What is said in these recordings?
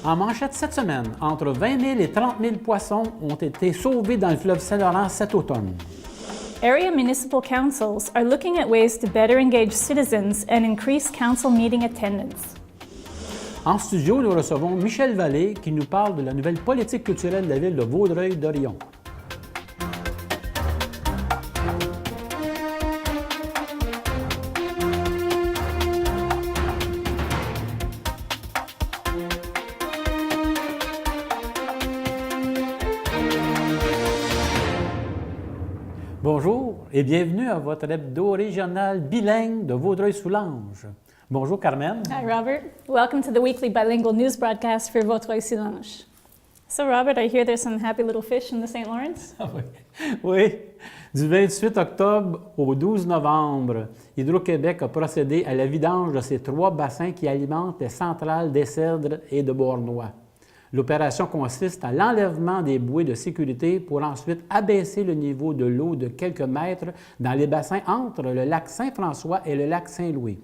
En manchette cette semaine, entre 20 000 et 30 000 poissons ont été sauvés dans le fleuve Saint-Laurent cet automne. Area municipal councils are looking at ways to better engage citizens and increase council meeting attendance. En studio, nous recevons Michel Vallée qui nous parle de la nouvelle politique culturelle de la ville de Vaudreuil-Dorion. Bonjour et bienvenue à votre hebdo régional bilingue de Vaudreuil-Soulanges. Bonjour Carmen. Hi Robert. Welcome to the weekly bilingual news broadcast for Vaudreuil-Soulanges. So Robert, I hear there's some happy little fish in the St. Lawrence? Oui. Du 28 octobre au 12 novembre, Hydro-Québec a procédé à la vidange de ses 3 bassins qui alimentent les centrales d'Essèdre et de Beauharnois. L'opération consiste à l'enlèvement des bouées de sécurité pour ensuite abaisser le niveau de l'eau de quelques mètres dans les bassins entre le lac Saint-François et le lac Saint-Louis.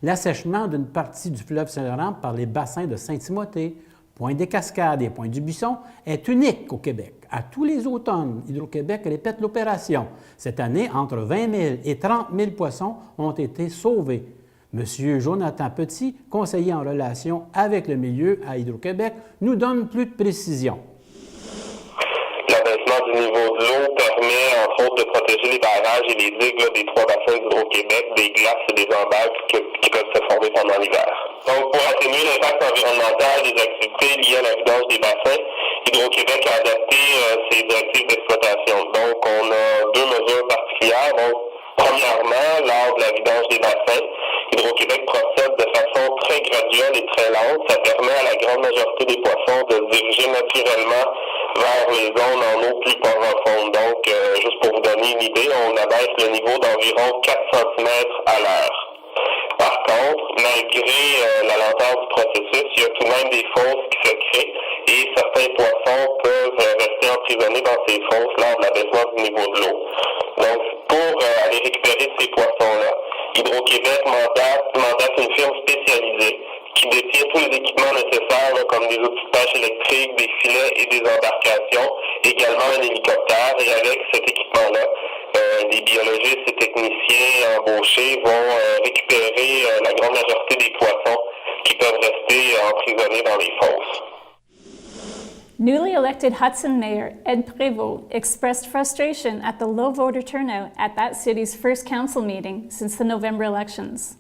L'assèchement d'une partie du fleuve Saint-Laurent par les bassins de Saint-Timothée, Pointe-des-Cascades et Pointe-du-Buisson est unique au Québec. À tous les automnes, Hydro-Québec répète l'opération. Cette année, entre 20 000 et 30 000 poissons ont été sauvés. Monsieur Jonathan Petit, conseiller en relation avec le milieu à Hydro-Québec, nous donne plus de précisions. L'abaissement du niveau de l'eau permet, entre autres, de protéger les barrages et les digues des 3 bassins d'Hydro-Québec des glaces et des emballages qui peuvent se former pendant l'hiver. Donc, pour atténuer l'impact environnemental des activités liées à la vidange des bassins, Hydro-Québec a adapté ses directives d'exploitation. Donc, on a 2 mesures particulières. Donc, premièrement, lors de la vidange des bassins, Hydro-Québec procède de façon très graduelle et très lente. Ça permet à la grande majorité des poissons de se diriger naturellement vers les zones en eau plus profonde. Donc, juste pour vous donner une idée, on abaisse le niveau d'environ 4 cm à l'heure. Par contre, malgré la lenteur du processus, il y a tout de même des fosses qui se créent et certains poissons peuvent rester emprisonnés dans ces fosses lors de l'abaissement du niveau de l'eau. Donc, pour aller récupérer ces poissons-là, Hydro-Québec mandate une firme spécialisée qui détient tous les équipements nécessaires, là, comme des outils de pêche électrique, des filets et des embarcations, également un hélicoptère. Et avec cet équipement-là, les biologistes et techniciens embauchés vont récupérer la grande majorité des poissons qui peuvent rester emprisonnés dans les fosses. Newly elected Hudson Mayor Ed Prévost expressed frustration at the low voter turnout at that city's first council meeting since the November elections.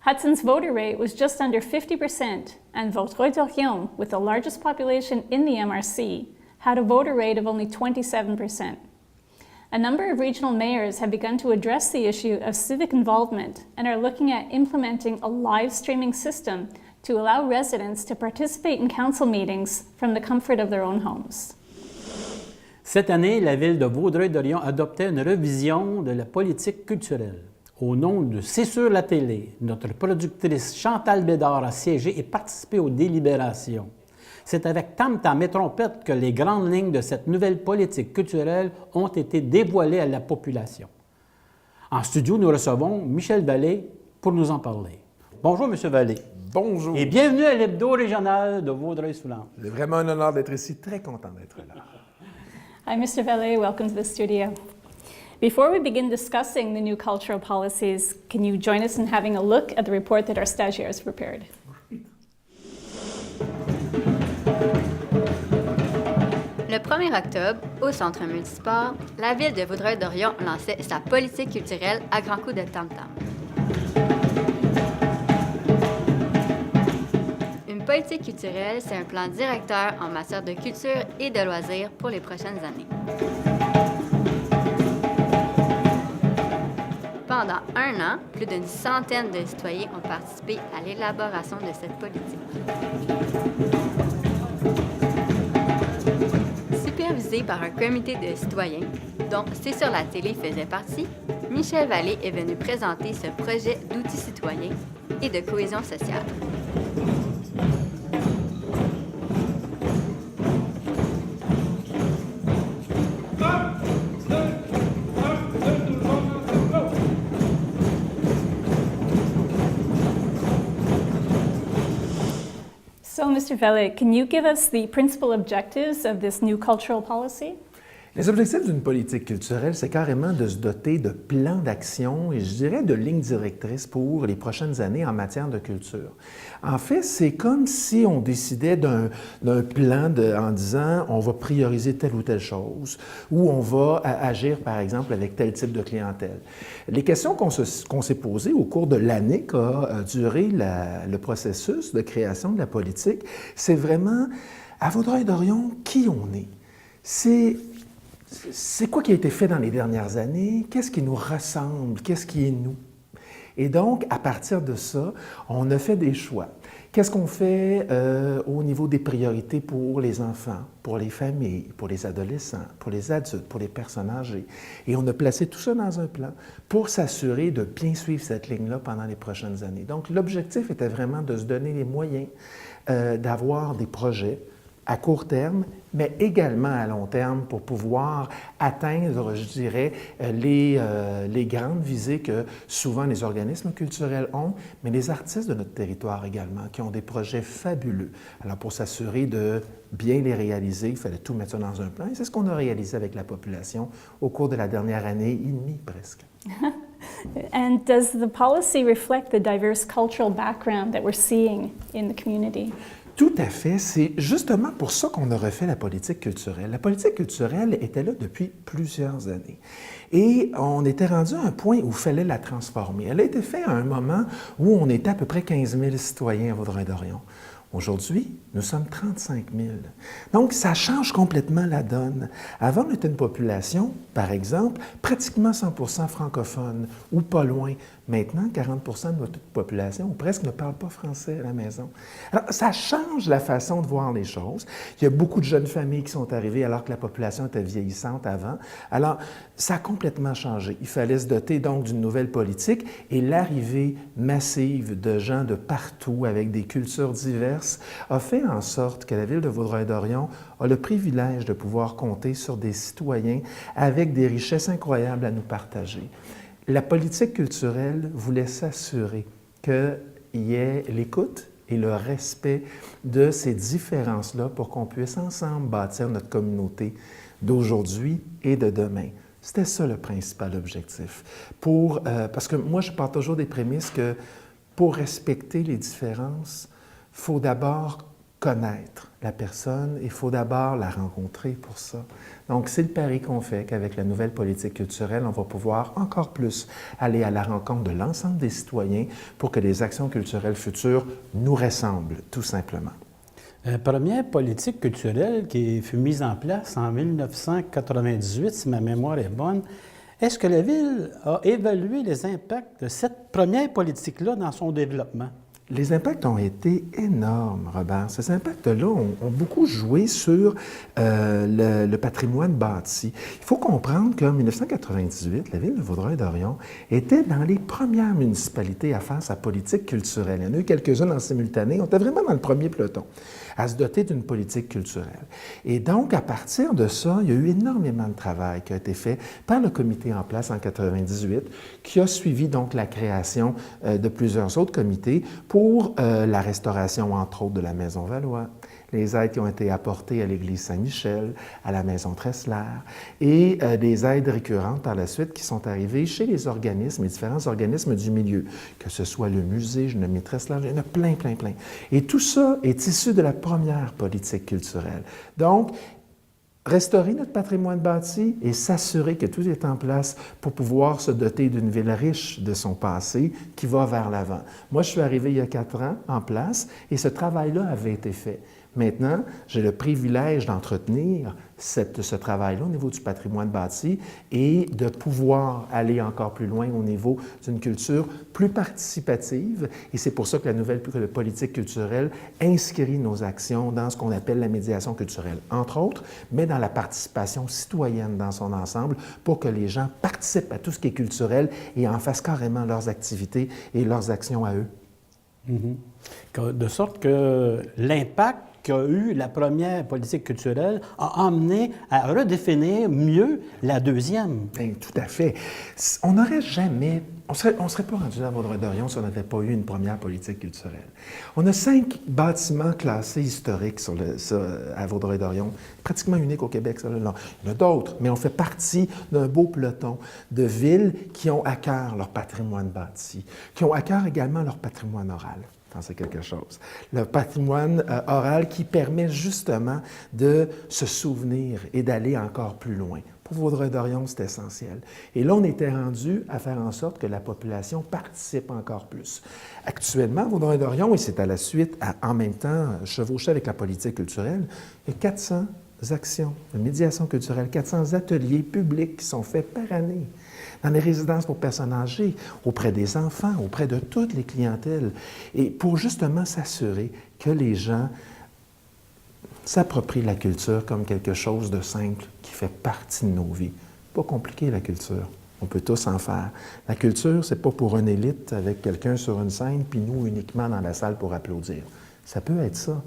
Hudson's voter rate was just under 50%, and Vaudreuil-Dorion, with the largest population in the MRC, had a voter rate of only 27%. A number of regional mayors have begun to address the issue of civic involvement and are looking at implementing a live streaming system to allow residents to participate in council meetings from the comfort of their own homes. Cette année, la ville de Vaudreuil-Dorion adoptait une révision de la politique culturelle. Au nom de C'est sur la télé, notre productrice Chantal Bédard a siégé et participé aux délibérations. C'est avec tam-tam et trompette que les grandes lignes de cette nouvelle politique culturelle ont été dévoilées à la population. En studio, nous recevons Michel Vallée pour nous en parler. Bonjour, M. Vallée. Bonjour. Et bienvenue à l'hebdo régional de Vaudreuil-Soulanges. C'est vraiment un honneur d'être ici. Très content d'être là. Hi, Mr. Vallée. Welcome to the studio. Before we begin discussing the new cultural policies, can you join us in having a look at the report that our stagiaires prepared? Le 1er octobre, au Centre multisport, la ville de Vaudreuil-Dorion lançait sa politique culturelle à grands coups de tam-tam. Une politique culturelle, c'est un plan directeur en matière de culture et de loisirs pour les prochaines années. Pendant 1 an, plus d'une centaine de citoyens ont participé à l'élaboration de cette politique. Supervisé par un comité de citoyens, dont C'est sur la télé faisait partie, Michel Vallée est venu présenter ce projet d'outils citoyens et de cohésion sociale. So, Mr. Vele, can you give us the principal objectives of this new cultural policy? Les objectifs d'une politique culturelle, c'est carrément de se doter de plans d'action et je dirais de lignes directrices pour les prochaines années en matière de culture. En fait, c'est comme si on décidait d'un plan en disant on va prioriser telle ou telle chose ou on va agir, par exemple, avec tel type de clientèle. Les questions qu'on s'est posées au cours de l'année qu'a duré le processus de création de la politique, c'est vraiment, à Vaudreuil-Dorion, qui on est? C'est quoi qui a été fait dans les dernières années? Qu'est-ce qui nous ressemble? Qu'est-ce qui est nous? Et donc, à partir de ça, on a fait des choix. Qu'est-ce qu'on fait au niveau des priorités pour les enfants, pour les familles, pour les adolescents, pour les adultes, pour les personnes âgées? Et on a placé tout ça dans un plan pour s'assurer de bien suivre cette ligne-là pendant les prochaines années. Donc, l'objectif était vraiment de se donner les moyens d'avoir des projets à court terme, mais également à long terme pour pouvoir atteindre, je dirais, les grandes visées que souvent les organismes culturels ont, mais les artistes de notre territoire également, qui ont des projets fabuleux. Alors, pour s'assurer de bien les réaliser, il fallait tout mettre ça dans un plan, et c'est ce qu'on a réalisé avec la population au cours de la dernière année et demie, presque. And does the policy reflect the diverse cultural background that we're seeing in the community? Tout à fait. C'est justement pour ça qu'on a refait la politique culturelle. La politique culturelle était là depuis plusieurs années. Et on était rendu à un point où il fallait la transformer. Elle a été faite à un moment où on était à peu près 15 000 citoyens à Vaudreuil-Dorion. Aujourd'hui, nous sommes 35 000. Donc, ça change complètement la donne. Avant, on était une population, par exemple, pratiquement 100% francophone ou pas loin. Maintenant, 40% de notre population, ou presque, ne parle pas français à la maison. Alors, ça change la façon de voir les choses. Il y a beaucoup de jeunes familles qui sont arrivées alors que la population était vieillissante avant. Alors, ça a complètement changé. Il fallait se doter donc d'une nouvelle politique et l'arrivée massive de gens de partout avec des cultures diverses a fait en sorte que la ville de Vaudreuil-Dorion a le privilège de pouvoir compter sur des citoyens avec des richesses incroyables à nous partager. La politique culturelle voulait s'assurer qu'il y ait l'écoute et le respect de ces différences-là pour qu'on puisse ensemble bâtir notre communauté d'aujourd'hui et de demain. C'était ça le principal objectif. Parce que moi, je pars toujours des prémices que pour respecter les différences, il faut d'abord connaître la personne, il faut d'abord la rencontrer pour ça. Donc, c'est le pari qu'on fait qu'avec la nouvelle politique culturelle, on va pouvoir encore plus aller à la rencontre de l'ensemble des citoyens pour que les actions culturelles futures nous ressemblent, tout simplement. Première politique culturelle qui fut mise en place en 1998, si ma mémoire est bonne. Est-ce que la Ville a évalué les impacts de cette première politique-là dans son développement? Les impacts ont été énormes, Robert. Ces impacts-là ont beaucoup joué sur le patrimoine bâti. Il faut comprendre qu'en 1998, la ville de Vaudreuil-Dorion était dans les premières municipalités à faire sa politique culturelle. Il y en a eu quelques-unes en simultané. On était vraiment dans le premier peloton à se doter d'une politique culturelle. Et donc, à partir de ça, il y a eu énormément de travail qui a été fait par le comité en place en 1998, qui a suivi donc la création de plusieurs autres comités pour la restauration, entre autres, de la Maison Valois, les aides qui ont été apportées à l'Église Saint-Michel, à la Maison Tressler, et des aides récurrentes par la suite qui sont arrivées chez les organismes, les différents organismes du milieu, que ce soit le musée, je nomme Tressler, il y en a plein. Et tout ça est issu de la première politique culturelle. Donc, restaurer notre patrimoine bâti et s'assurer que tout est en place pour pouvoir se doter d'une ville riche de son passé qui va vers l'avant. Moi, je suis arrivé il y a 4 ans en place et ce travail-là avait été fait. Maintenant, j'ai le privilège d'entretenir ce travail-là au niveau du patrimoine bâti et de pouvoir aller encore plus loin au niveau d'une culture plus participative. Et c'est pour ça que la nouvelle politique culturelle inscrit nos actions dans ce qu'on appelle la médiation culturelle, entre autres, mais dans la participation citoyenne dans son ensemble pour que les gens participent à tout ce qui est culturel et en fassent carrément leurs activités et leurs actions à eux. Mm-hmm. De sorte que l'impact qu'a eu la première politique culturelle a amené à redéfinir mieux la deuxième. Bien, tout à fait. On n'aurait jamais on serait pas rendu à Vaudreuil-Dorion si on n'avait pas eu une première politique culturelle. On a 5 bâtiments classés historiques à Vaudreuil-Dorion, pratiquement uniques au Québec. Ça, là. Il y en a d'autres, mais on fait partie d'un beau peloton de villes qui ont à cœur leur patrimoine bâti, qui ont à cœur également leur patrimoine oral. C'est quelque chose. Le patrimoine oral qui permet justement de se souvenir et d'aller encore plus loin. Pour Vaudreuil-Dorion, c'est essentiel. Et là, on était rendu à faire en sorte que la population participe encore plus. Actuellement, Vaudreuil-Dorion, et c'est à la suite, en même temps, chevauché avec la politique culturelle, il y a 400 actions de médiation culturelle, 400 ateliers publics qui sont faits par année dans les résidences pour personnes âgées, auprès des enfants, auprès de toutes les clientèles, et pour justement s'assurer que les gens s'approprient la culture comme quelque chose de simple qui fait partie de nos vies. Pas compliqué, la culture. On peut tous en faire. La culture, c'est pas pour une élite avec quelqu'un sur une scène, puis nous uniquement dans la salle pour applaudir. Ça peut être ça,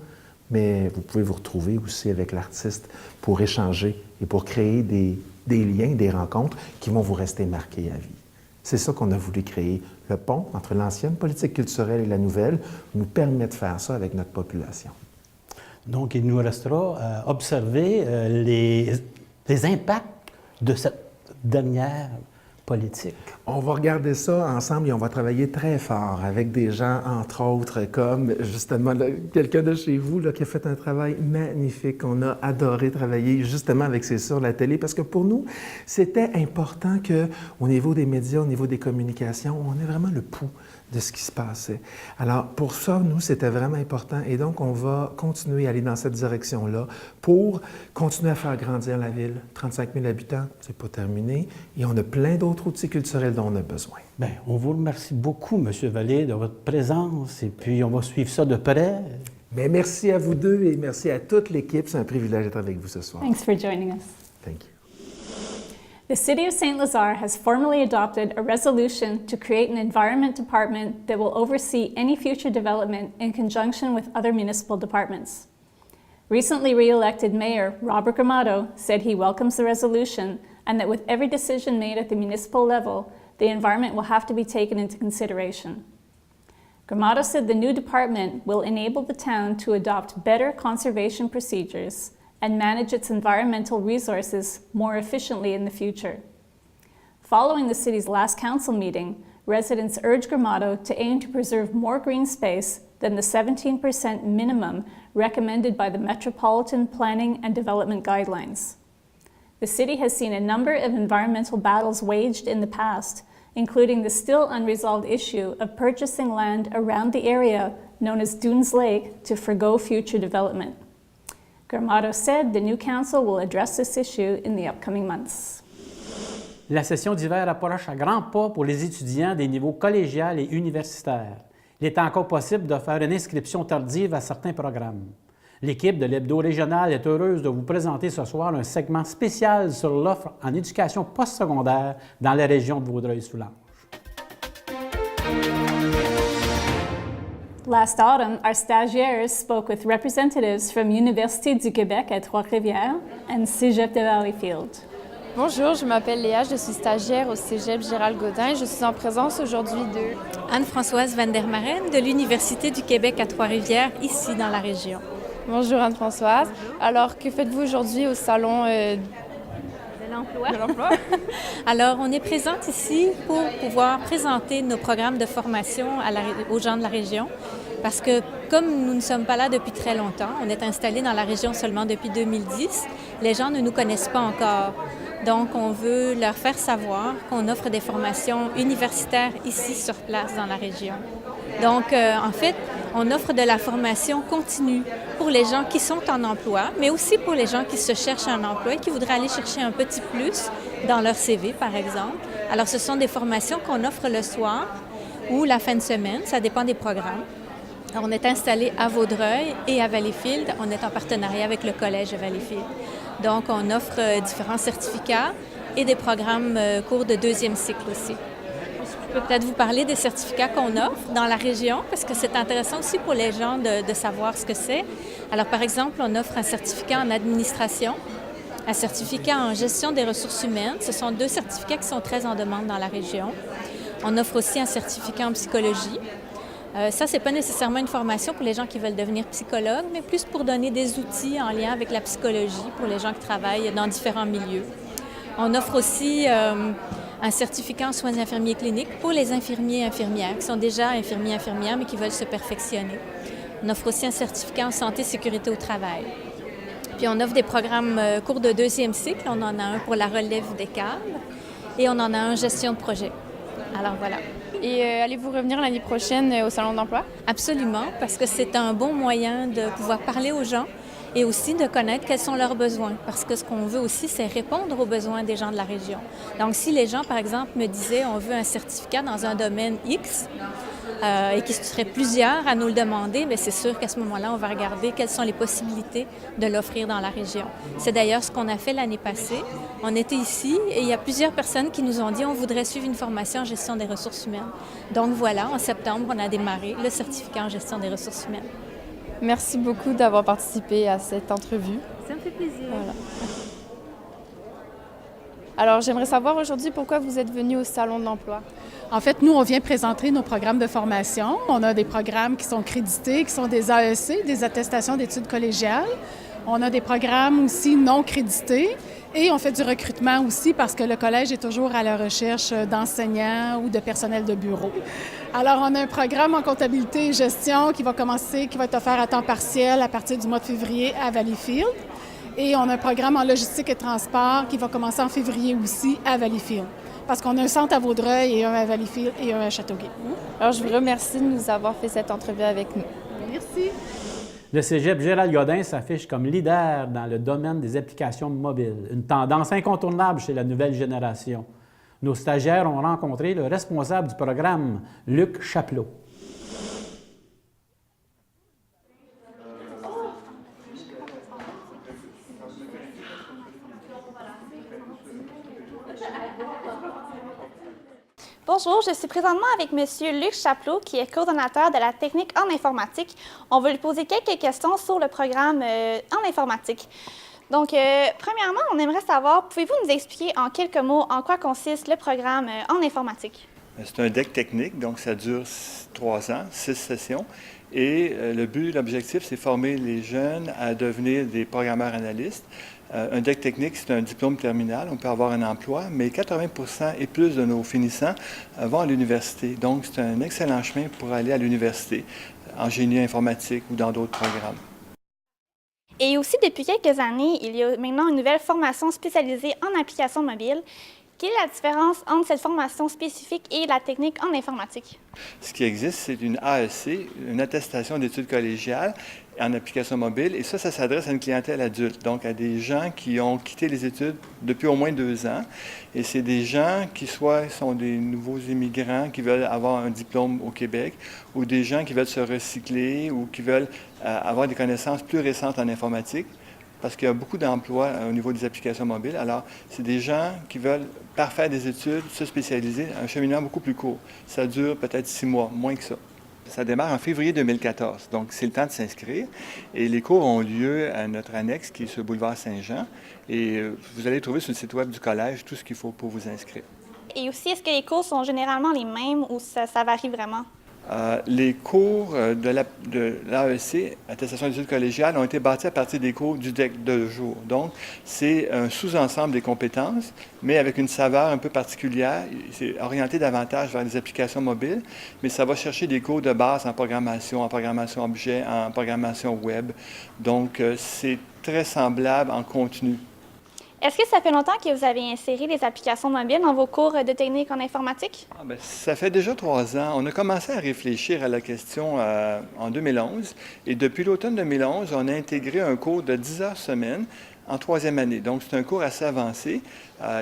mais vous pouvez vous retrouver aussi avec l'artiste pour échanger et pour créer des liens, des rencontres qui vont vous rester marqués à vie. C'est ça qu'on a voulu créer. Le pont entre l'ancienne politique culturelle et la nouvelle nous permet de faire ça avec notre population. Donc, il nous restera à observer les impacts de cette dernière politique. On va regarder ça ensemble et on va travailler très fort avec des gens, entre autres, comme justement quelqu'un de chez vous là, qui a fait un travail magnifique. On a adoré travailler justement avec C'est sur la télé parce que pour nous, c'était important qu'au niveau des médias, au niveau des communications, on ait vraiment le pouls de ce qui se passait. Alors, pour ça, nous, c'était vraiment important et donc on va continuer à aller dans cette direction-là pour continuer à faire grandir la ville. 35 000 habitants, c'est pas terminé et on a plein d'autres outils culturels dont on a besoin. Bien, on vous remercie beaucoup, M. Vallée, de votre présence et puis on va suivre ça de près. Bien, merci à vous deux et merci à toute l'équipe. C'est un privilège d'être avec vous ce soir. Thanks for joining us. Thank you. The City of St. Lazare has formally adopted a resolution to create an environment department that will oversee any future development in conjunction with other municipal departments. Recently re-elected Mayor Robert Gramado said he welcomes the resolution and that with every decision made at the municipal level, the environment will have to be taken into consideration. Gramado said the new department will enable the town to adopt better conservation procedures and manage its environmental resources more efficiently in the future. Following the city's last council meeting, residents urged Gramado to aim to preserve more green space than the 17% minimum recommended by the Metropolitan Planning and Development Guidelines. The city has seen a number of environmental battles waged in the past, including the still unresolved issue of purchasing land around the area known as Dunes Lake to forgo future development. Gramado said the new council will address this issue in the upcoming months. La session d'hiver approche à grands pas pour les étudiants des niveaux collégial et universitaire. Il est encore possible de faire une inscription tardive à certains programmes. L'équipe de l'Hebdo régional est heureuse de vous présenter ce soir un segment spécial sur l'offre en éducation postsecondaire dans la région de Vaudreuil-Soulanges. Last autumn, our stagiaires spoke with representatives from Université du Québec à Trois-Rivières and Cégep de Valleyfield. Bonjour, je m'appelle Léa, je suis stagiaire au Cégep Gérald Godin. Je suis en présence aujourd'hui de Anne-Françoise Van der Maren de l'Université du Québec à Trois-Rivières, ici dans la région. Bonjour Anne-Françoise. Alors, que faites-vous aujourd'hui au salon de l'emploi? Alors, on est présente ici pour pouvoir présenter nos programmes de formation aux gens de la région. Parce que comme nous ne sommes pas là depuis très longtemps, on est installé dans la région seulement depuis 2010, les gens ne nous connaissent pas encore. Donc, on veut leur faire savoir qu'on offre des formations universitaires ici sur place dans la région. Donc, en fait, on offre de la formation continue pour les gens qui sont en emploi, mais aussi pour les gens qui se cherchent un emploi et qui voudraient aller chercher un petit plus dans leur CV, par exemple. Alors, ce sont des formations qu'on offre le soir ou la fin de semaine, ça dépend des programmes. Alors, on est installé à Vaudreuil et à Valleyfield. On est en partenariat avec le collège de Valleyfield. Donc, on offre différents certificats et des programmes cours de deuxième cycle aussi. Je peux peut-être vous parler des certificats qu'on offre dans la région, parce que c'est intéressant aussi pour les gens de savoir ce que c'est. Alors, par exemple, on offre un certificat en administration, un certificat en gestion des ressources humaines. Ce sont deux certificats qui sont très en demande dans la région. On offre aussi un certificat en psychologie. Ça, ce n'est pas nécessairement une formation pour les gens qui veulent devenir psychologues, mais plus pour donner des outils en lien avec la psychologie pour les gens qui travaillent dans différents milieux. On offre aussi un certificat en soins infirmiers cliniques pour les infirmiers et infirmières qui sont déjà infirmiers et infirmières, mais qui veulent se perfectionner. On offre aussi un certificat en santé et sécurité au travail. Puis on offre des programmes cours de 2e cycle. On en a un pour la relève des cadres et on en a un gestion de projet. Alors voilà. Et allez-vous revenir l'année prochaine au Salon d'emploi? Absolument, parce que c'est un bon moyen de pouvoir parler aux gens et aussi de connaître quels sont leurs besoins. Parce que ce qu'on veut aussi, c'est répondre aux besoins des gens de la région. Donc si les gens, par exemple, me disaient on veut un certificat dans un domaine X, et qu'il serait plusieurs à nous le demander, bien, c'est sûr qu'à ce moment-là, on va regarder quelles sont les possibilités de l'offrir dans la région. C'est d'ailleurs ce qu'on a fait l'année passée. On était ici et il y a plusieurs personnes qui nous ont dit on voudrait suivre une formation en gestion des ressources humaines. Donc voilà, en septembre, on a démarré le certificat en gestion des ressources humaines. Merci beaucoup d'avoir participé à cette entrevue. Ça me fait plaisir. Voilà. Alors, j'aimerais savoir aujourd'hui pourquoi vous êtes venu au Salon de l'emploi. En fait, nous, on vient présenter nos programmes de formation. On a des programmes qui sont crédités, qui sont des AEC, des attestations d'études collégiales. On a des programmes aussi non crédités et on fait du recrutement aussi parce que le collège est toujours à la recherche d'enseignants ou de personnel de bureau. Alors, on a un programme en comptabilité et gestion qui va être offert à temps partiel à partir du mois de février à Valleyfield. Et on a un programme en logistique et transport qui va commencer en février aussi à Valleyfield. Parce qu'on a un centre à Vaudreuil et un à Valleyfield et un à Châteauguay. Alors, je vous remercie de nous avoir fait cette entrevue avec nous. Merci. Le cégep Gérald Godin s'affiche comme leader dans le domaine des applications mobiles, une tendance incontournable chez la nouvelle génération. Nos stagiaires ont rencontré le responsable du programme, Luc Chapelot. Bonjour, je suis présentement avec M. Luc Chapelot, qui est coordonnateur de la technique en informatique. On va lui poser quelques questions sur le programme en informatique. Donc, premièrement, on aimerait savoir, pouvez-vous nous expliquer en quelques mots en quoi consiste le programme en informatique? C'est un deck technique, donc ça dure 3 ans, 6 sessions. Et le but, l'objectif, c'est former les jeunes à devenir des programmeurs analystes. Un deck technique, c'est un diplôme terminal, on peut avoir un emploi, mais 80% et plus de nos finissants vont à l'université. Donc, c'est un excellent chemin pour aller à l'université, en génie informatique ou dans d'autres programmes. Et aussi, depuis quelques années, il y a maintenant une nouvelle formation spécialisée en applications mobiles. Quelle est la différence entre cette formation spécifique et la technique en informatique? Ce qui existe, c'est une AEC, une attestation d'études collégiales en application mobile, et ça s'adresse à une clientèle adulte, donc à des gens qui ont quitté les études depuis au moins 2 ans. Et c'est des gens qui soit sont des nouveaux immigrants qui veulent avoir un diplôme au Québec, ou des gens qui veulent se recycler ou qui veulent avoir des connaissances plus récentes en informatique, parce qu'il y a beaucoup d'emplois au niveau des applications mobiles. Alors, c'est des gens qui veulent parfaire des études, se spécialiser, un cheminement beaucoup plus court. Ça dure peut-être 6 mois, moins que ça. Ça démarre en février 2014, donc c'est le temps de s'inscrire. Et les cours ont lieu à notre annexe qui est sur le boulevard Saint-Jean. Et vous allez trouver sur le site web du collège tout ce qu'il faut pour vous inscrire. Et aussi, est-ce que les cours sont généralement les mêmes ou ça varie vraiment? Les cours de l'AEC, attestation d'études collégiales, ont été bâtis à partir des cours du DEC de jour. Donc, c'est un sous-ensemble des compétences, mais avec une saveur un peu particulière. C'est orienté davantage vers les applications mobiles, mais ça va chercher des cours de base en programmation objet, en programmation web. Donc, c'est très semblable en contenu. Est-ce que ça fait longtemps que vous avez inséré les applications mobiles dans vos cours de technique en informatique? Ça fait déjà 3 ans. On a commencé à réfléchir à la question en 2011. Et depuis l'automne 2011, on a intégré un cours de 10 heures semaine en 3e année. Donc, c'est un cours assez avancé.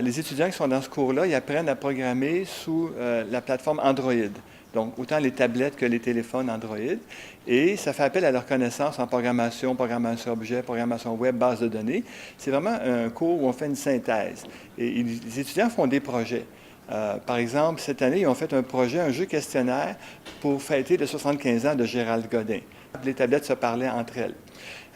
Les étudiants qui sont dans ce cours-là, ils apprennent à programmer sous la plateforme Android. Donc, autant les tablettes que les téléphones Android. Et ça fait appel à leurs connaissances en programmation objet, programmation web, base de données. C'est vraiment un cours où on fait une synthèse. Et les étudiants font des projets. Par exemple, cette année, ils ont fait un projet, un jeu questionnaire pour fêter les 75 ans de Gérald Godin. Les tablettes se parlaient entre elles.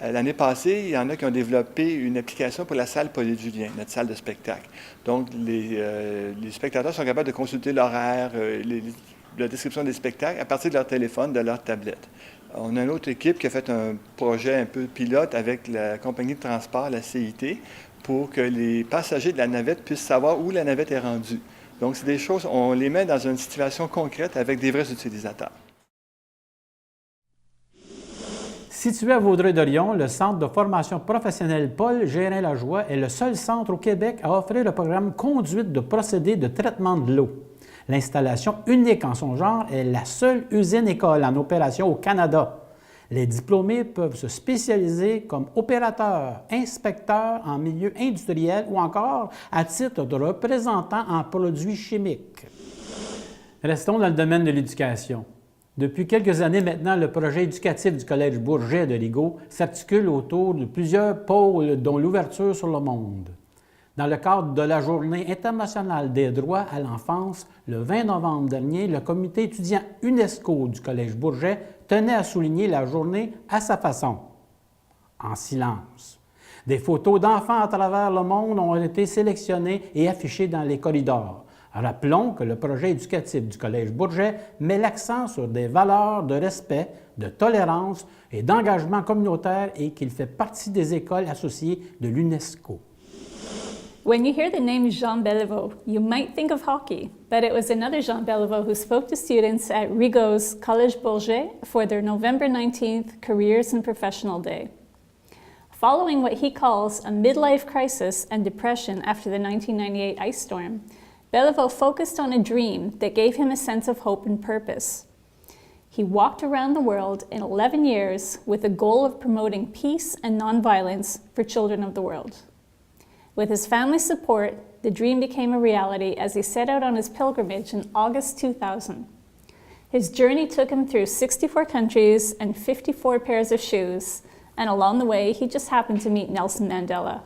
L'année passée, il y en a qui ont développé une application pour la salle Paulette-Julien, notre salle de spectacle. Donc, les spectateurs sont capables de consulter l'horaire, la description des spectacles à partir de leur téléphone, de leur tablette. On a une autre équipe qui a fait un projet un peu pilote avec la compagnie de transport, la CIT, pour que les passagers de la navette puissent savoir où la navette est rendue. Donc, c'est des choses, on les met dans une situation concrète avec des vrais utilisateurs. Situé à Vaudreuil-Dorion, le Centre de formation professionnelle Paul Gérin-Lajoie est le seul centre au Québec à offrir le programme Conduite de procédés de traitement de l'eau. L'installation unique en son genre est la seule usine-école en opération au Canada. Les diplômés peuvent se spécialiser comme opérateurs, inspecteurs en milieu industriel ou encore à titre de représentants en produits chimiques. Restons dans le domaine de l'éducation. Depuis quelques années maintenant, le projet éducatif du Collège Bourget de Rigaud s'articule autour de plusieurs pôles, dont l'ouverture sur le monde. Dans le cadre de la Journée internationale des droits à l'enfance, le 20 novembre dernier, le comité étudiant UNESCO du Collège Bourget tenait à souligner la journée à sa façon, en silence. Des photos d'enfants à travers le monde ont été sélectionnées et affichées dans les corridors. Rappelons que le projet éducatif du Collège Bourget met l'accent sur des valeurs de respect, de tolérance et d'engagement communautaire et qu'il fait partie des écoles associées de l'UNESCO. When you hear the name Jean Beliveau, you might think of hockey, but it was another Jean Beliveau who spoke to students at Rigaud's Collège Bourget for their November 19th Careers and Professional Day. Following what he calls a midlife crisis and depression after the 1998 ice storm, Beliveau focused on a dream that gave him a sense of hope and purpose. He walked around the world in 11 years with the goal of promoting peace and nonviolence for children of the world. With his family's support, the dream became a reality as he set out on his pilgrimage in August 2000. His journey took him through 64 countries and 54 pairs of shoes, and along the way, he just happened to meet Nelson Mandela.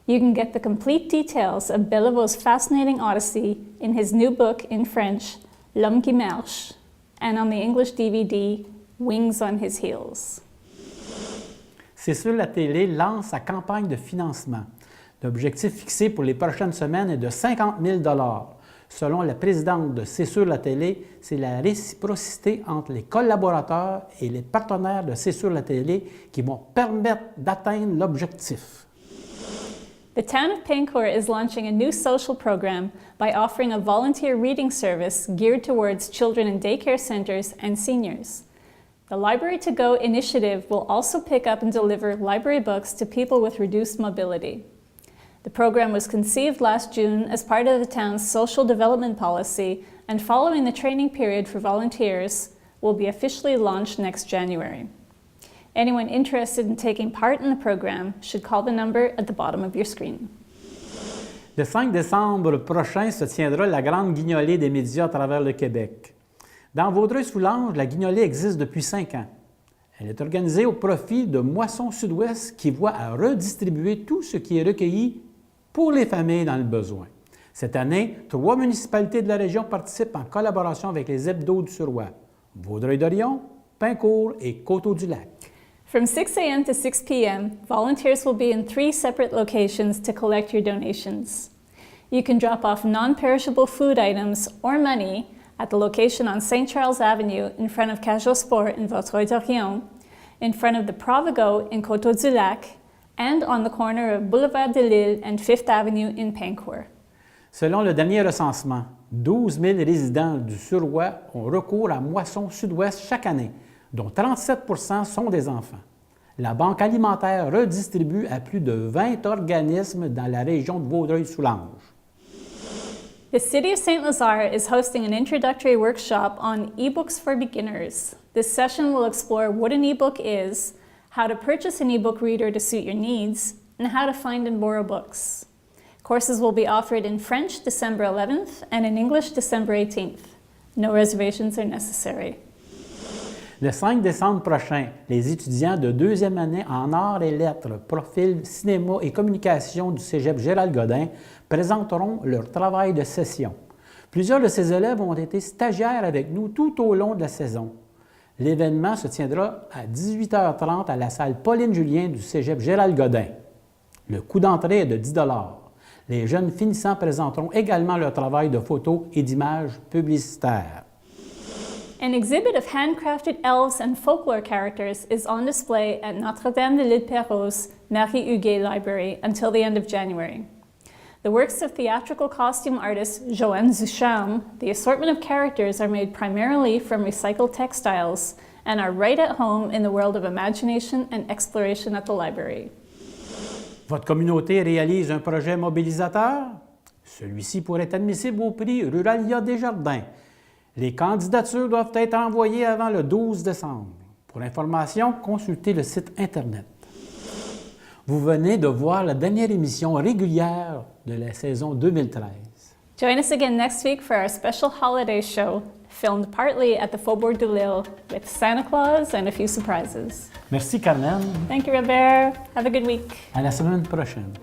You can get the complete details of Belivau's fascinating odyssey in his new book in French, L'Homme qui marche, and on the English DVD, Wings on His Heels. C'est sûr, la télé lance sa campagne de financement. L'objectif fixé pour les prochaines semaines est de 50 000 $. Selon la présidente de C'est sûr la télé, c'est la réciprocité entre les collaborateurs et les partenaires de C'est sûr la télé qui vont permettre d'atteindre l'objectif. The town of Pancourt is launching a new social program by offering a volunteer reading service geared towards children in daycare centers and seniors. The Library to Go initiative will also pick up and deliver library books to people with reduced mobility. The program was conceived last June as part of the town's social development policy, and following the training period for volunteers, will be officially launched next January. Anyone interested in taking part in the program should call the number at the bottom of your screen. Le 5 décembre prochain se tiendra la grande guignolée des médias à travers le Québec. Dans Vaudreuil-Soulanges, la guignolée existe depuis 5 ans. Elle est organisée au profit de Moisson Sud-Ouest qui voit à redistribuer tout ce qui est recueilli pour les familles dans le besoin. Cette année, 3 municipalités de la région participent en collaboration avec les hebdos du Suroît: Vaudreuil-Dorion, Pincourt et Coteau-du-Lac. From 6 a.m. to 6 p.m., volunteers will be in 3 separate locations to collect your donations. You can drop off non-perishable food items or money at the location on St. Charles Avenue in front of Cajot Sport in Vaudreuil-Dorion, in front of the Provigo in Coteau-du-Lac, and on the corner of Boulevard de Lille and 5th Avenue in Pancourt. Selon le dernier recensement, 12 000 résidents du Suroît ont recours à Moisson Sud-Ouest chaque année, dont 37 % sont des enfants. La Banque alimentaire redistribue à plus de 20 organismes dans la région de Vaudreuil-Soulanges. The City of St. Lazare is hosting an introductory workshop on ebooks for beginners. This session will explore what an ebook is, how to purchase an ebook reader to suit your needs, and how to find and borrow books. Courses will be offered in French December 11th and in English December 18th. No reservations are necessary. Le 5 décembre prochain, les étudiants de 2e année en arts et lettres, profil cinéma et communication du Cégep Gérald Godin présenteront leur travail de session. Plusieurs de ces élèves ont été stagiaires avec nous tout au long de la saison. L'événement se tiendra à 18h30 à la salle Pauline Julien du Cégep Gérald Godin. Le coût d'entrée est de 10 $. Les jeunes finissants présenteront également leur travail de photos et d'images publicitaires. An exhibit of handcrafted elves and folklore characters is on display at Notre-Dame de l'Île Perros, Marie Huguet Library until the end of January. The works of theatrical costume artist Joanne Zucham, the assortment of characters are made primarily from recycled textiles and are right at home in the world of imagination and exploration at the library. Votre communauté réalise un projet mobilisateur? Celui-ci pourrait être admissible au prix Ruralia Desjardins. Les candidatures doivent être envoyées avant le 12 décembre. Pour information, consultez le site Internet. Vous venez de voir la dernière émission régulière de la saison 2013. Join us again next week for our special holiday show, filmed partly at the Faubourg de Lille with Santa Claus and a few surprises. Merci Carmen. Thank you, Robert. Have a good week. À la semaine prochaine.